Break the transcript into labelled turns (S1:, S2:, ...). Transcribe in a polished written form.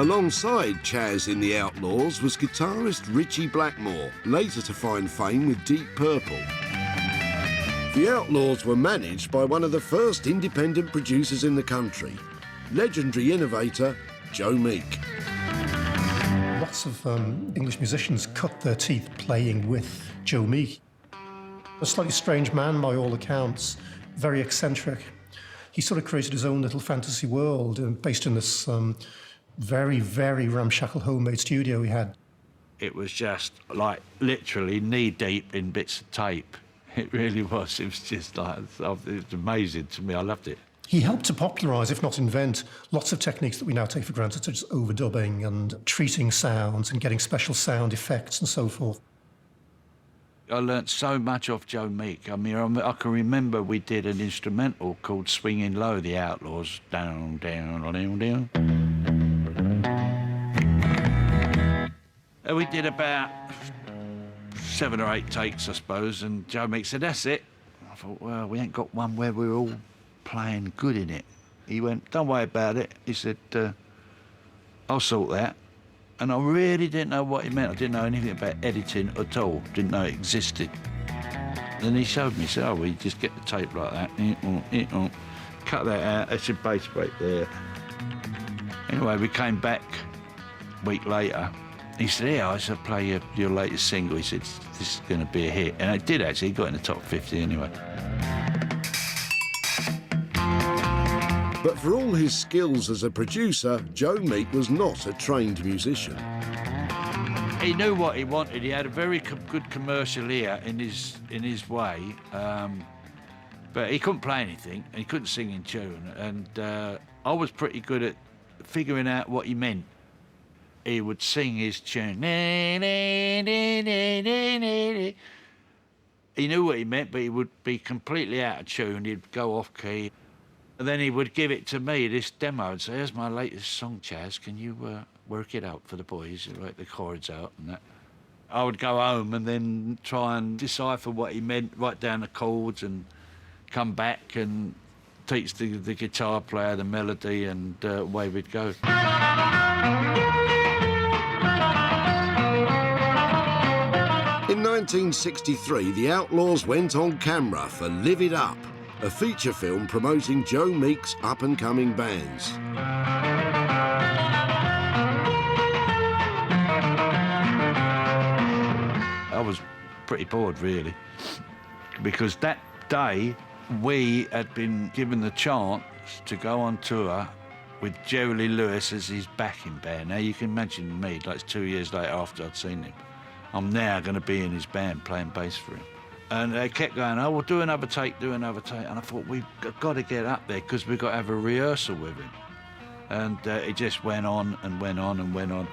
S1: Alongside Chaz in the Outlaws was guitarist Ritchie Blackmore, later to find fame with Deep Purple. The Outlaws were managed by one of the first independent producers in the country, legendary innovator Joe Meek.
S2: Lots of English musicians cut their teeth playing with Joe Meek. A slightly strange man by all accounts, very eccentric. He sort of created his own little fantasy world based in this very, very ramshackle homemade studio he had.
S3: It was just like literally knee-deep in bits of tape. It really was. It was just like, it was amazing to me. I loved it.
S2: He helped to popularise, if not invent, lots of techniques that we now take for granted, such as overdubbing and treating sounds and getting special sound effects and so forth.
S3: I learnt so much off Joe Meek. I mean, I can remember we did an instrumental called Swinging Low, the Outlaws. Down, down, down, down. And we did about 7 or 8 takes, I suppose, and Joe Meek said, that's it. I thought, well, we ain't got one where we're all playing good in it. He went, don't worry about it. He said, I'll sort that. And I really didn't know what he meant. I didn't know anything about editing at all. Didn't know it existed. Then he showed me, he said, oh, well, you just get the tape like that. Cut that out, that's your bass break there. Anyway, we came back a week later. He said, yeah, I should play your latest single. He said, this is going to be a hit. And it did, actually. He got in the top 50 anyway.
S1: But for all his skills as a producer, Joe Meek was not a trained musician.
S3: He knew what he wanted. He had a very good commercial ear in his way, but he couldn't play anything, and he couldn't sing in tune. And I was pretty good at figuring out what he meant. He would sing his tune. He knew what he meant, but he would be completely out of tune. He'd go off key. And then he would give it to me, this demo, and say, here's my latest song, Chaz. Can you work it out for the boys, write the chords out and that? I would go home and then try and decipher what he meant, write down the chords and come back and teach the guitar player the melody, and away we'd go.
S1: In 1963, the Outlaws went on camera for Live It Up, a feature film promoting Joe Meek's up-and-coming bands.
S3: I was pretty bored, really, because that day we had been given the chance to go on tour with Jerry Lee Lewis as his backing band. Now, you can imagine me, like, it's 2 years later after I'd seen him. I'm now going to be in his band playing bass for him. And they kept going, oh, we'll do another take, do another take. And I thought, we've got to get up there because we've got to have a rehearsal with him. And it just went on and went on and went on.